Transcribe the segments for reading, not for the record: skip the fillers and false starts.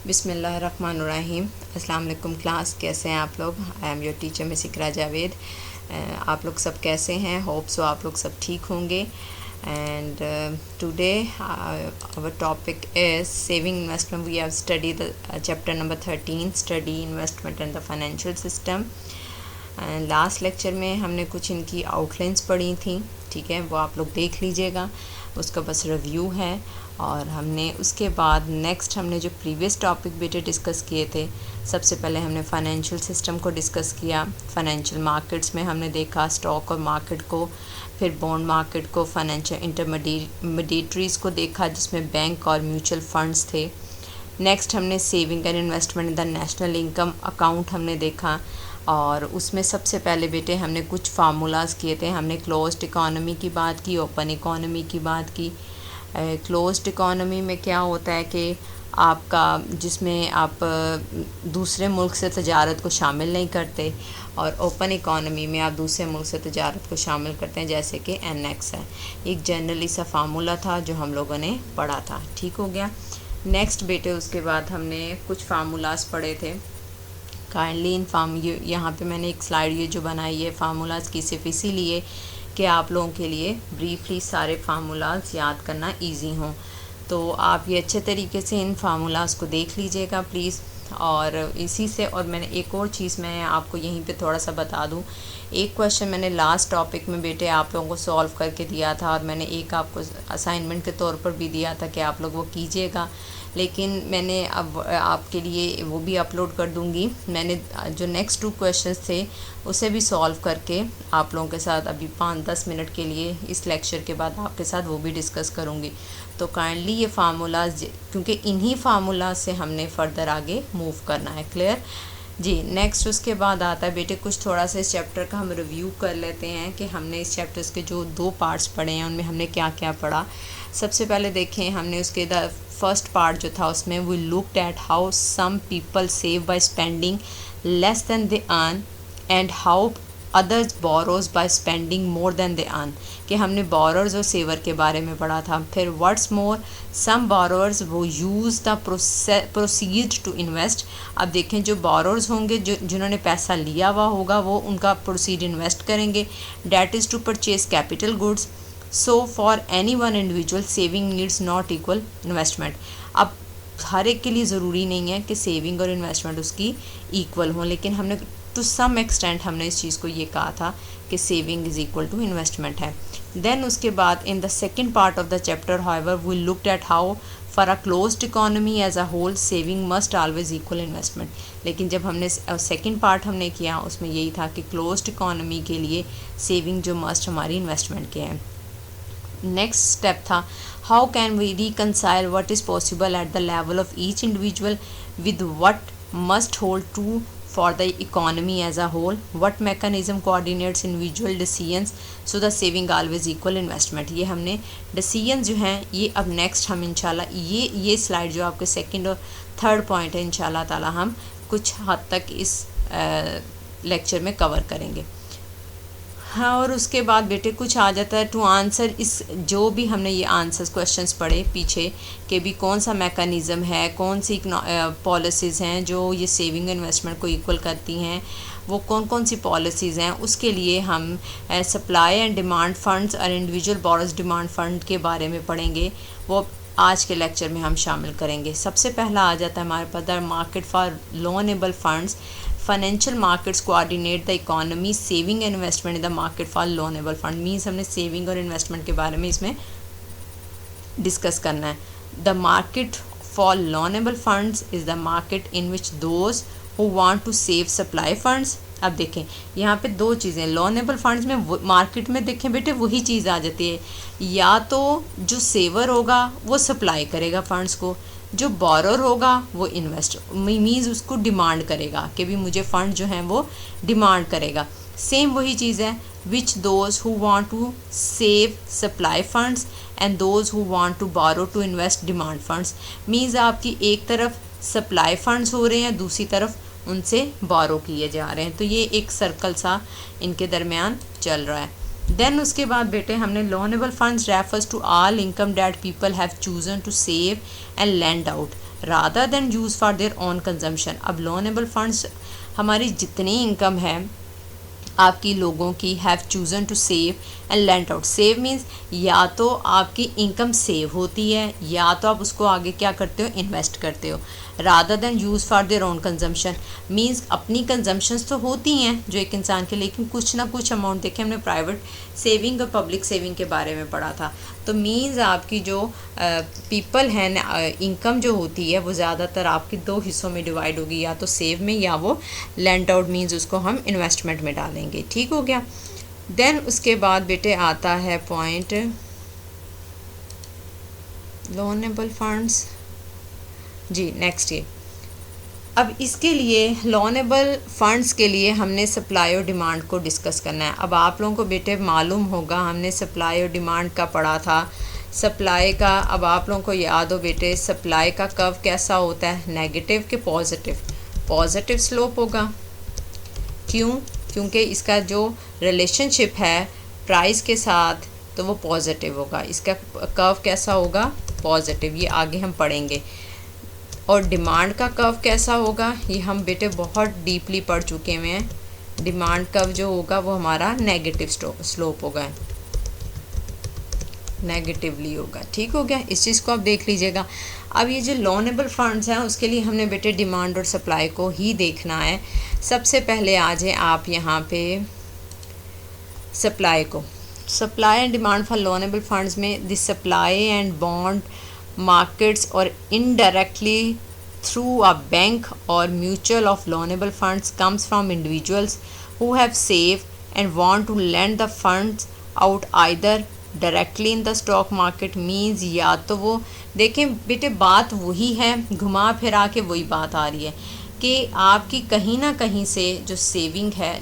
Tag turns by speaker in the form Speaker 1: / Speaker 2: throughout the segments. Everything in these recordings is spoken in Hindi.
Speaker 1: बिस्मिल्लाहिर्रहमानिर्रहीम। अस्सलाम वालेकुम क्लास, कैसे हैं आप लोग? I am your teacher miss Iqra Javed. आप लोग सब कैसे हैं? होप सो आप लोग सब ठीक होंगे। And today our topic is saving investment. We have study the chapter number 13, study investment and the financial system. Last lecture में हमने कुछ इनकी आउटलाइंस पढ़ी थी, ठीक है, वो आप लोग देख लीजिएगा, उसका बस रिव्यू है। और हमने उसके बाद नेक्स्ट हमने जो प्रीवियस टॉपिक बेटे डिस्कस किए थे, सबसे पहले हमने फाइनेंशियल सिस्टम को डिस्कस किया। फाइनेंशियल मार्केट्स में हमने देखा स्टॉक और मार्केट को, फिर बॉन्ड मार्केट को, फाइनेंशियल इंटरमीडिएटरीज़ को देखा जिसमें बैंक और म्यूचुअल फंड्स थे। नेक्स्ट हमने saving and investment in the national income account हमने देखा, और उसमें सबसे पहले बेटे हमने कुछ फार्मूलाज किए थे। हमने क्लोज्ड इकोनॉमी की बात की, ओपन इकोनॉमी की बात की। क्लोज्ड इकोनॉमी में क्या होता है कि आपका जिसमें आप दूसरे मुल्क से तजारत को शामिल नहीं करते, और ओपन इकोनॉमी में आप दूसरे मुल्क से तजारत को शामिल करते हैं, जैसे कि एनेक्स है। एक जनरली सा फार्मूला था जो हम लोगों ने पढ़ा था, ठीक हो गया। नेक्स्ट बेटे उसके बाद हमने कुछ फार्मूलाज पढ़े थे। काइंडली इन यहाँ पे मैंने एक स्लाइड ये जो बनाई है फार्मूलाज की, सिर्फ इसीलिए कि आप लोगों के लिए ब्रीफली सारे फार्मूलाज याद करना इजी हों। तो आप ये अच्छे तरीके से इन फार्मूलाज को देख लीजिएगा प्लीज़। और इसी से, और मैंने एक और चीज़ मैं आपको यहीं पे थोड़ा सा बता दूं, एक क्वेश्चन मैंने लास्ट टॉपिक में बेटे आप लोगों को सॉल्व करके दिया था, और मैंने एक आपको असाइनमेंट के तौर पर भी दिया था कि आप लोग वो कीजिएगा, लेकिन मैंने अब आपके लिए वो भी अपलोड कर दूंगी। मैंने जो नेक्स्ट 2 क्वेश्चंस थे उसे भी सॉल्व करके आप लोगों के साथ अभी 5-10 मिनट के लिए इस लेक्चर के बाद आपके साथ वो भी डिस्कस करूंगी। तो काइंडली ये फार्मूलाज, क्योंकि इन्हीं फार्मूलाज से हमने फ़र्दर आगे मूव करना है, क्लियर जी। नेक्स्ट उसके बाद आता है बेटे कुछ थोड़ा सा इस चैप्टर का हम रिव्यू कर लेते हैं कि हमने इस चैप्टर्स के जो 2 पार्ट्स पढ़े हैं उनमें हमने क्या क्या पढ़ा। सबसे पहले देखें हमने उसके फर्स्ट पार्ट जो था उसमें we looked at how some people save by spending less than they earn and how others borrows by spending more than they earn, कि हमने बोरर्स और सेवर के बारे में पढ़ा था। फिर व्हाट्स मोर सम बोरोअर्स वो use the proceed to invest. अब देखें जो बोरोअर्स होंगे, जिन्होंने पैसा लिया हुआ होगा, वो उनका प्रोसीड इन्वेस्ट करेंगे, that is to purchase capital goods. So for any one individual saving needs not equal investment. अब हर एक के लिए ज़रूरी नहीं है कि सेविंग और इन्वेस्टमेंट उसकी इक्वल हों, लेकिन हमने टू सम एक्सटेंट हमने इस चीज़ को ये कहा था कि saving is equal to investment है। देन उसके बाद in the second part of the chapter however we looked at how for a closed economy as a whole saving must always equal investment. लेकिन जब हमने सेकेंड पार्ट हमने किया उसमें यही था कि क्लोज्ड इकोनॉमी के लिए सेविंग जो मस्ट हमारी इन्वेस्टमेंट के हैं। नेक्स्ट स्टेप था how can we reconcile what is possible at the level of each individual with what must hold true for the economy as a whole, what mechanism coordinates individual decisions so the saving always equal investment। ये हमने decisions जो हैं ये अब नेक्स्ट हम इंशाल्लाह ये स्लाइड जो आपके सेकंड और थर्ड पॉइंट है इंशाल्लाह ताला हम कुछ हद तक इस लेक्चर में कवर करेंगे। हाँ, और उसके बाद बेटे कुछ आ जाता है टू आंसर इस जो भी हमने ये आंसर्स क्वेश्चंस पढ़े पीछे के भी कौन सा मैकेनिज़्म है, कौन सी पॉलिसीज़ हैं जो ये सेविंग इन्वेस्टमेंट को इक्वल करती हैं, वो कौन कौन सी पॉलिसीज़ हैं, उसके लिए हम सप्लाई एंड डिमांड फंड्स और इंडिविजुअल बोरोज डिमांड फ़ंड के बारे में पढ़ेंगे। वो आज के लेक्चर में हम शामिल करेंगे। सबसे पहला आ जाता है हमारे पास the market for loanable funds. Financial markets coordinate the economy, saving and investment in the market for loanable fund. Means हमने सेविंग और इन्वेस्टमेंट के बारे में इसमें डिस्कस करना है। The market for loanable funds is the market in which those who want to save supply funds. अब देखें यहाँ पे 2 चीज़ें, लोनेबल फंड्स में मार्केट में देखें बेटे वही चीज़ आ जाती है, या तो जो सेवर होगा वो सप्लाई करेगा फंड्स को, जो बोरर होगा वो इन्वेस्ट मीन्स उसको डिमांड करेगा कि भी मुझे फ़ंड जो हैं वो डिमांड करेगा। सेम वही चीज़ है which those who want to save supply funds and those who want to borrow to invest demand funds. Means आपकी एक तरफ सप्लाई फंड्स हो रहे हैं, दूसरी तरफ उनसे बोरो किए जा रहे हैं, तो ये एक सर्कल सा इनके दरमियान चल रहा है। देन उसके बाद बेटे हमने loanable funds refers to all income that people have chosen to save and lend out rather than use for their own consumption. अब लोनेबल फंड्स हमारी जितनी इनकम है आपकी लोगों की have chosen to save and lent out. Save means या तो आपकी इनकम सेव होती है या तो आप उसको आगे क्या करते हो, इन्वेस्ट करते हो। Rather than use for their own consumption means अपनी कंजम्पशंस तो होती हैं जो एक इंसान के, लेकिन कुछ ना कुछ अमाउंट, देखें हमने प्राइवेट सेविंग और पब्लिक सेविंग के बारे में पढ़ा था। तो मीन्स आपकी जो पीपल हैं, इनकम जो होती है वो ज़्यादातर आपकी दो हिस्सों में डिवाइड होगी, या तो सेव में या वो लेंट आउट मीन्स उसको हम इन्वेस्टमेंट में डालेंगे। ठीक हो गया। देन उसके बाद बेटे आता है पॉइंट लोनेबल फंड्स। जी नेक्स्ट ये, अब इसके लिए लोनेबल फंड्स के लिए हमने सप्लाई और डिमांड को डिस्कस करना है। अब आप लोगों को बेटे मालूम होगा हमने सप्लाई और डिमांड का पढ़ा था। सप्लाई का, अब आप लोगों को याद हो बेटे सप्लाई का कर्व कैसा होता है, नेगेटिव के पॉजिटिव, पॉजिटिव स्लोप होगा। क्यों? क्योंकि इसका जो रिलेशनशिप है प्राइस के साथ तो वो पॉजिटिव होगा। इसका कर्व कैसा होगा, पॉजिटिव, ये आगे हम पढ़ेंगे। और डिमांड का कर्व कैसा होगा ये हम बेटे बहुत डीपली पढ़ चुके हुए हैं। डिमांड कर्व जो होगा वो हमारा नेगेटिव स्लोप होगा, नेगेटिवली होगा। ठीक हो गया, इस चीज़ को आप देख लीजिएगा। अब ये जो लोनेबल फंड्स हैं उसके लिए हमने बेटे डिमांड और सप्लाई को ही देखना है। सबसे पहले आ जाए आप यहाँ पे सप्लाई को। Supply and demand for loanable funds में the supply and bond markets or indirectly through a bank or mutual of loanable funds comes from individuals who have saved and want to lend the funds out either directly in the stock market means, या तो वो देखें बेटे बात वही है, घुमा फिरा के वही बात आ रही है कि आपकी कहीं ना कहीं से जो सेविंग है,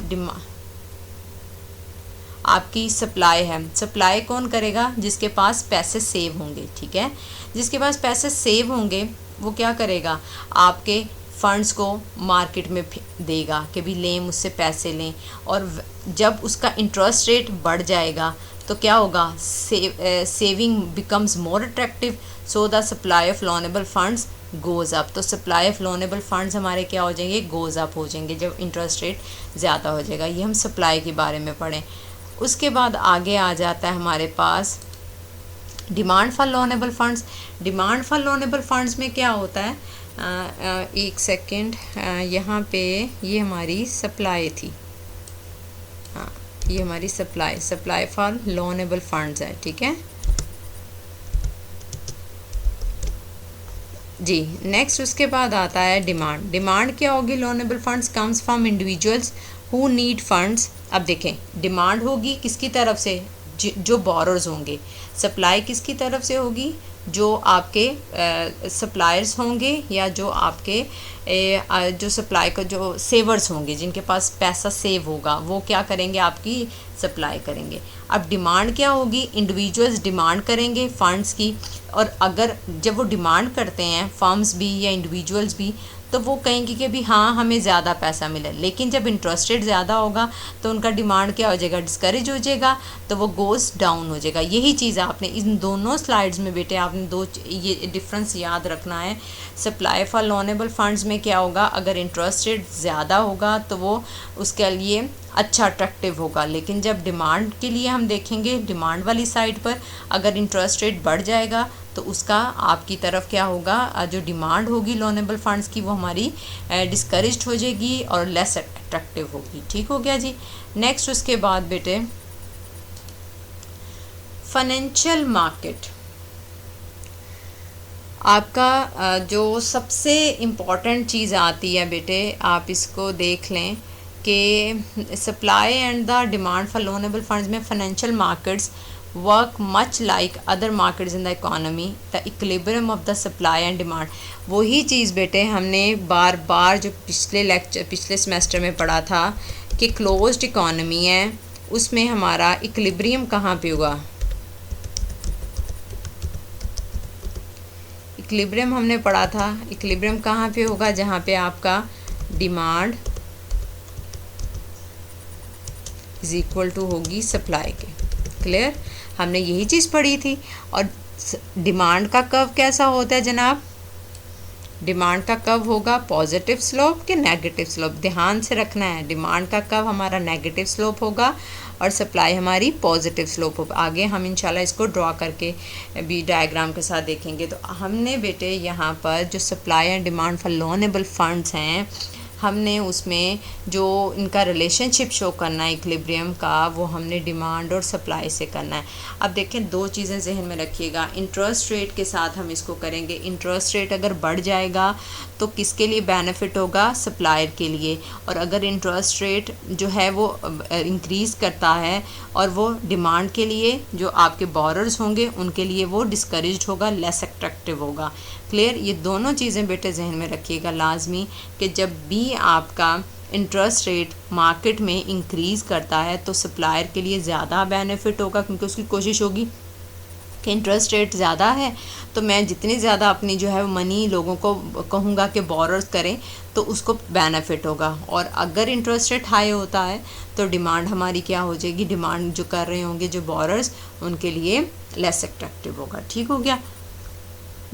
Speaker 1: आपकी सप्लाई है। सप्लाई कौन करेगा, जिसके पास पैसे सेव होंगे। ठीक है, जिसके पास पैसे सेव होंगे वो क्या करेगा, आपके फंड्स को मार्केट में देगा कि भी लें मुझसे पैसे लें। और जब उसका इंटरेस्ट रेट बढ़ जाएगा तो क्या होगा, saving becomes more attractive, so the supply of loanable funds goes up. तो सप्लाई ऑफ लोनेबल फंड्स हमारे क्या हो जाएंगे, गोज़ अप हो जाएंगे जब इंटरेस्ट रेट ज़्यादा हो जाएगा। ये हम सप्लाई के बारे में पढ़ें। उसके बाद आगे आ जाता है हमारे पास demand for loanable funds. Demand for loanable funds में क्या होता है, एक सेकेंड, यहाँ पे ये हमारी सप्लाई थी, हाँ ये हमारी सप्लाई फॉर लोनेबल फंड्स है। ठीक है जी। नेक्स्ट उसके बाद आता है डिमांड। डिमांड क्या होगी, loanable funds comes from individuals who need funds. अब देखें डिमांड होगी किसकी तरफ से, जो बोरर्स होंगे। सप्लाई किसकी तरफ से होगी, जो आपके सप्लायर्स होंगे या जो आपके जो सप्लाई का जो सेवर्स होंगे, जिनके पास पैसा सेव होगा, वो क्या करेंगे, आपकी सप्लाई करेंगे। अब डिमांड क्या होगी, इंडिविजुअल्स डिमांड करेंगे फ़ंड्स की, और अगर जब वो डिमांड करते हैं फर्म्स भी या इंडिविजुअल्स भी, तो वो कहेंगे कि भी हाँ हमें ज़्यादा पैसा मिले। लेकिन जब इंटरेस्ट रेट ज़्यादा होगा तो उनका डिमांड क्या हो जाएगा, डिस्करेज हो जाएगा, तो वो गोज़ डाउन हो जाएगा। यही चीज़ आपने इन दोनों स्लाइड्स में बेटे आपने ये डिफरेंस याद रखना है। सप्लाई फॉर लोनेबल फंड्स में क्या होगा, अगर इंटरेस्ट रेट ज़्यादा होगा तो वो उसके लिए अच्छा अट्रैक्टिव होगा। लेकिन जब डिमांड के लिए हम देखेंगे, डिमांड वाली साइड पर अगर इंटरेस्ट रेट बढ़ जाएगा तो उसका आपकी तरफ क्या होगा, जो डिमांड होगी लोनेबल फंड्स की वो हमारी डिस्करेज्ड हो जाएगी और लेस अट्रैक्टिव होगी। ठीक हो गया जी। नेक्स्ट उसके बाद बेटे फाइनेंशियल मार्केट। आपका जो सबसे इम्पॉर्टेंट चीज़ आती है बेटे, आप इसको देख लें कि supply and the demand for loanable funds में financial markets work much like other markets in the economy, the equilibrium of the supply and demand. वही चीज़ बेटे हमने बार बार जो पिछले सेमेस्टर में पढ़ा था कि क्लोज्ड इकोनॉमी है, उसमें हमारा इक्विलिब्रियम कहाँ पे होगा, इक्विलिब्रियम हमने पढ़ा था। इक्विलिब्रियम कहाँ पे होगा, जहाँ पे आपका डिमांड इज इक्वल टू होगी सप्लाई के। क्लियर, हमने यही चीज़ पढ़ी थी। और डिमांड का कर्व कैसा होता है जनाब, डिमांड का कर्व होगा पॉजिटिव स्लोप कि नेगेटिव स्लोप, ध्यान से रखना है। डिमांड का कर्व हमारा नेगेटिव स्लोप होगा और सप्लाई हमारी पॉजिटिव स्लोप होगा। आगे हम इंशाल्लाह इसको ड्रॉ करके भी डायग्राम के साथ देखेंगे। तो हमने बेटे यहाँ पर जो supply and demand for loanable funds हैं, हमने उसमें जो इनका रिलेशनशिप शो करना है इक्विलिब्रियम का, वो हमने डिमांड और सप्लाई से करना है। अब देखें, दो चीज़ें जहन में रखिएगा। इंटरेस्ट रेट के साथ हम इसको करेंगे। इंटरेस्ट रेट अगर बढ़ जाएगा तो किसके लिए बेनिफिट होगा? सप्लायर के लिए। और अगर इंटरेस्ट रेट जो है वो इंक्रीज़ करता है और वो डिमांड के लिए, जो आपके बोरर्स होंगे उनके लिए वो डिस्करेज्ड होगा, लेस अट्रैक्टिव होगा। क्लियर? ये दोनों चीज़ें बेटे जहन में रखिएगा लाजमी, कि जब भी आपका इंटरेस्ट रेट मार्केट में इंक्रीज़ करता है तो सप्लायर के लिए ज़्यादा बेनिफिट होगा, क्योंकि उसकी कोशिश होगी कि इंटरेस्ट रेट ज़्यादा है तो मैं जितनी ज़्यादा अपनी जो है मनी लोगों को कहूँगा कि बोरर्स करें तो उसको बेनिफिट होगा। और अगर इंटरेस्ट रेट हाई होता है तो डिमांड हमारी क्या हो जाएगी? डिमांड जो कर रहे होंगे जो बोरर्स, उनके लिए लेस अट्रैक्टिव होगा। ठीक हो गया?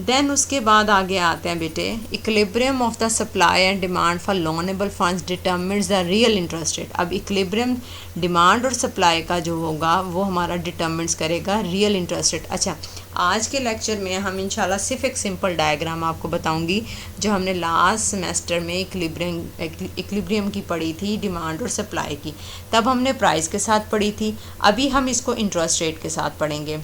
Speaker 1: देन उसके बाद आगे आते हैं बेटे, equilibrium of the supply and demand for loanable funds determines the real interest rate. अब इक्विलिब्रियम डिमांड और सप्लाई का जो होगा वो हमारा डिटर्मिन्स करेगा रियल इंटरेस्ट रेट। अच्छा, आज के लेक्चर में हम इंशाल्लाह सिर्फ एक सिंपल डायग्राम आपको बताऊंगी जो हमने लास्ट सेमेस्टर में इक्विलिब्रियम की पढ़ी थी, डिमांड और सप्लाई की। तब हमने प्राइस के साथ पढ़ी थी, अभी हम इसको इंटरेस्ट रेट के साथ पढ़ेंगे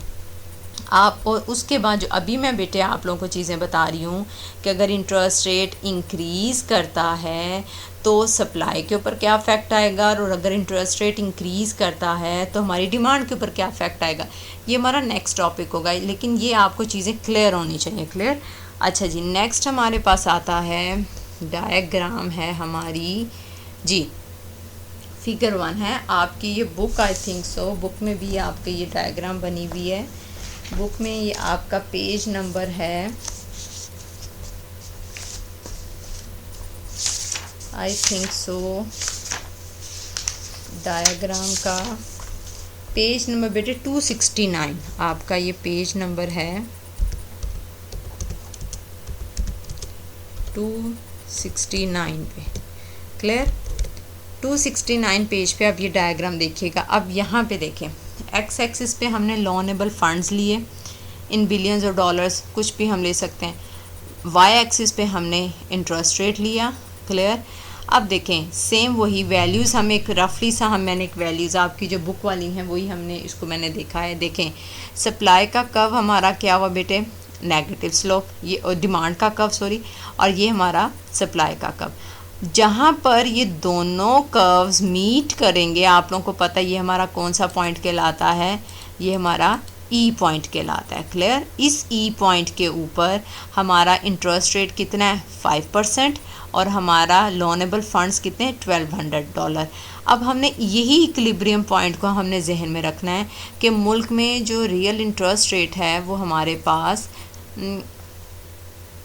Speaker 1: आप। और उसके बाद जो अभी मैं बेटे आप लोगों को चीज़ें बता रही हूँ कि अगर इंटरेस्ट रेट इंक्रीज़ करता है तो सप्लाई के ऊपर क्या अफेक्ट आएगा, और अगर इंटरेस्ट रेट इंक्रीज़ करता है तो हमारी डिमांड के ऊपर क्या अफेक्ट आएगा। ये हमारा नेक्स्ट टॉपिक होगा, लेकिन ये आपको चीज़ें क्लियर होनी चाहिए। क्लियर? अच्छा जी, नेक्स्ट हमारे पास आता है डायग्राम है हमारी जी, फिगर 1 है आपकी। ये book I think so book में भी आपके ये डायग्राम बनी हुई है। बुक में ये आपका पेज नंबर है आई थिंक सो, डायग्राम का पेज नंबर बेटे 269 आपका ये पेज नंबर है 269 पे। क्लियर? 269 पेज पे अब ये डायग्राम देखिएगा। अब यहाँ पे देखें, एक्स एक्सिस पे हमने लोनेबल फंड्स लिए इन बिलियंस और डॉलर्स, कुछ भी हम ले सकते हैं। वाई एक्सिस पे हमने इंटरेस्ट रेट लिया। क्लियर? अब देखें, सेम वही वैल्यूज़ हम एक रफली सा मैंने एक वैल्यूज़ आपकी जो बुक वाली हैं वही हमने इसको मैंने देखा है। देखें, सप्लाई का कर्व हमारा क्या हुआ बेटे? नेगेटिव स्लोप, ये और डिमांड का कर्व सॉरी, और ये हमारा सप्लाई का कर्व। जहाँ पर ये दोनों कर्व्स मीट करेंगे, आप लोगों को पता है ये हमारा कौन सा पॉइंट कहलाता है? ये हमारा ई पॉइंट कहलाता है। क्लियर? इस ई पॉइंट के ऊपर हमारा इंटरेस्ट रेट कितना है? 5%, और हमारा लोनेबल फंड्स कितने? $1200। अब हमने यही इक्विलिब्रियम पॉइंट को हमने जहन में रखना है कि मुल्क में जो रियल इंटरेस्ट रेट है वो हमारे पास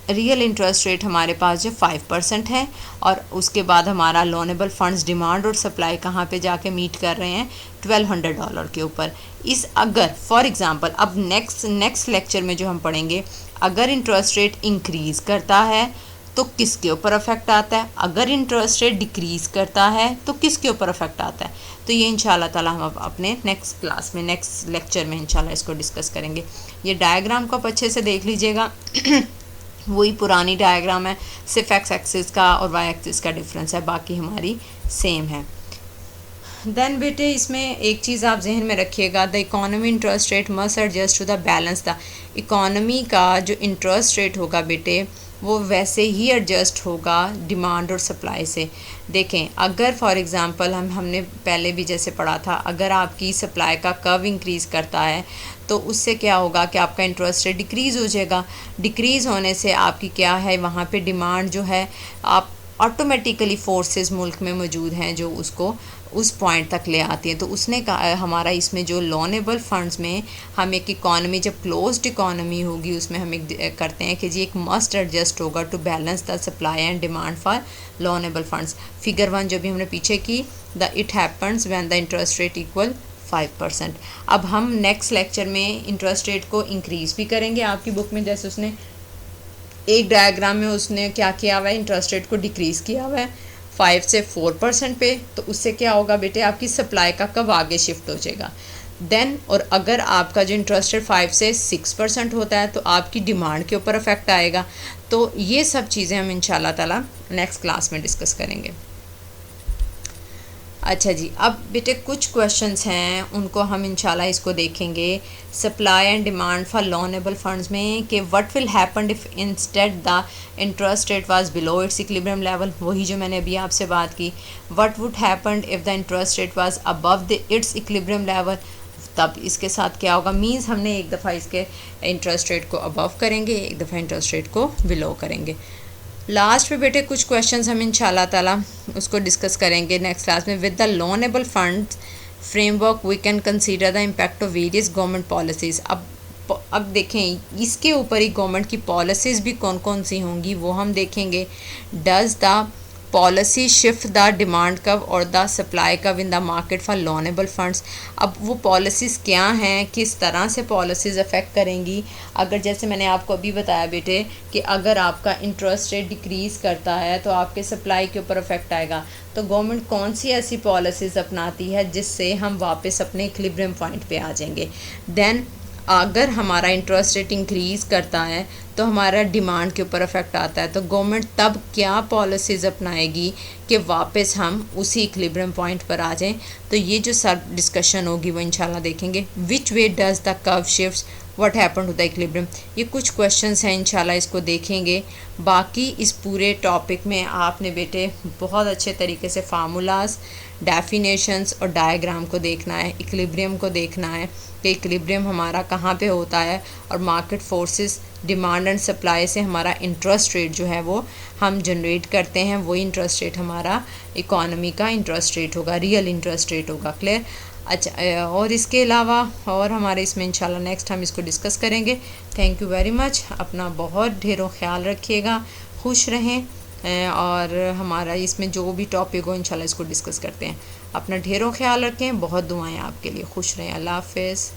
Speaker 1: रियल इंटरेस्ट रेट हमारे पास जो 5% है, और उसके बाद हमारा लोनेबल फंड्स डिमांड और सप्लाई कहाँ पे जाके मीट कर रहे हैं? $1200 के ऊपर। इस अगर फॉर एग्ज़ाम्पल अब नेक्स्ट लेक्चर में जो हम पढ़ेंगे, अगर इंटरेस्ट रेट इंक्रीज़ करता है तो किसके ऊपर अफेक्ट आता है, अगर इंटरेस्ट रेट डिक्रीज़ करता है तो किसके ऊपर अफेक्ट आता है। तो ये इंशाल्लाह ताला हम अपने नेक्स्ट क्लास में नेक्स्ट लेक्चर में इंशाल्लाह इसको डिस्कस करेंगे। ये डायग्राम को आप अच्छे से देख लीजिएगा वही पुरानी डायग्राम है, सिर्फ एक्स एक्सिस का और वाई एक्सिस का डिफरेंस है, बाकी हमारी सेम है। देन बेटे इसमें एक चीज़ आप जहन में रखिएगा, the economy interest rate must adjust to the balance. The economy का जो इंटरेस्ट रेट होगा बेटे वो वैसे ही एडजस्ट होगा डिमांड और सप्लाई से। देखें, अगर फॉर एग्ज़ाम्पल हमने पहले भी जैसे पढ़ा था, अगर आपकी सप्लाई का कर्व इंक्रीज़ करता है तो उससे क्या होगा कि आपका इंटरेस्ट रेट डिक्रीज़ हो जाएगा। डिक्रीज़ होने से आपकी क्या है, वहाँ पे डिमांड जो है आप ऑटोमेटिकली फोर्सेस मुल्क में मौजूद हैं जो उसको उस पॉइंट तक ले आती हैं। तो उसने कहा हमारा इसमें जो लोनेबल फंड्स में हम एक इकॉनमी, जब क्लोज्ड इकॉनमी होगी उसमें हम एक करते हैं कि जी एक मस्ट एडजस्ट होगा to balance the supply and demand for loanable funds. Figure 1 जो भी हमने पीछे की, the it happens when the interest rate equal 5%। अब हम नेक्स्ट लेक्चर में इंटरेस्ट रेट को इंक्रीज़ भी करेंगे, आपकी बुक में जैसे उसने एक डायग्राम में उसने क्या किया हुआ है, इंटरेस्ट रेट को डिक्रीज़ किया हुआ है 5 से 4% पे, तो उससे क्या होगा बेटे, आपकी सप्लाई का कर्व आगे शिफ्ट हो जाएगा। देन और अगर आपका जो इंटरेस्ट रेट 5 से 6% होता है तो आपकी डिमांड के ऊपर अफेक्ट आएगा। तो ये सब चीज़ें हम इंशाल्लाह ताला नेक्स्ट क्लास में डिस्कस करेंगे। अच्छा जी, अब बेटे कुछ क्वेश्चंस हैं, उनको हम इंशाल्लाह इसको देखेंगे supply and demand for loanable funds में, कि what will happen if instead the interest rate was below it's equilibrium level. वही जो मैंने अभी आपसे बात की, what would happen if the interest rate was above the it's equilibrium level, तब इसके साथ क्या होगा। मींस हमने एक दफ़ा इसके इंटरेस्ट रेट को अबव करेंगे, एक दफ़ा इंटरेस्ट रेट को बिलो करेंगे। लास्ट पे बेटे कुछ क्वेश्चंस हम इंशाल्लाह ताला उसको डिस्कस करेंगे नेक्स्ट क्लास में। With the loanable funds framework we can consider the impact of various government policies. अब देखें इसके ऊपर ही गवर्नमेंट की पॉलिसीज़ भी कौन कौन सी होंगी वो हम देखेंगे। Does the policy shift the demand curve और the supply curve in the market for loanable funds. अब वो पॉलिसीज़ क्या हैं, किस तरह से पॉलिसीज़ अफेक्ट करेंगी। अगर जैसे मैंने आपको अभी बताया बेटे कि अगर आपका इंटरेस्ट रेट डिक्रीज़ करता है तो आपके सप्लाई के ऊपर अफेक्ट आएगा। तो गवर्नमेंट कौन सी ऐसी पॉलिसीज़ अपनाती है जिससे हम वापस अपने इक्विलिब्रियम पॉइंट पे आ जाएंगे। देन अगर हमारा इंटरेस्ट रेट इंक्रीज़ करता है तो हमारा डिमांड के ऊपर अफेक्ट आता है, तो गवर्नमेंट तब क्या पॉलिसीज़ अपनाएगी कि वापस हम उसी इक्विलिब्रियम पॉइंट पर आ जाएं। तो ये जो सब डिस्कशन होगी वो इंशाल्लाह देखेंगे। Which way does the curve shifts, what happen to the equilibrium. ये कुछ क्वेश्चंस हैं, इंशाल्लाह इसको देखेंगे। बाकी इस पूरे टॉपिक में आपने बेटे बहुत अच्छे तरीके से फार्मूलाज, डेफिनेशंस और डायग्राम को देखना है, इक्विलिब्रियम को देखना है कि इक्विलिब्रियम हमारा कहाँ पे होता है, और market forces demand and supply से हमारा इंटरेस्ट रेट जो है वो हम जनरेट करते हैं, वही इंटरेस्ट रेट हमारा इकोनॉमी का इंटरेस्ट रेट होगा, रियल इंटरेस्ट रेट होगा। क्लियर। अच्छा, और इसके अलावा और हमारे इसमें इंशाल्लाह नेक्स्ट हम इसको डिस्कस करेंगे। Thank you very much. अपना बहुत ढेरों ख्याल रखिएगा, खुश रहें, और हमारा इसमें जो भी टॉपिक हो इंशाल्लाह इसको डिस्कस करते हैं। अपना ढेरों ख्याल रखें, बहुत दुआएं आपके लिए, खुश रहें। अल्लाह हाफ़िज़।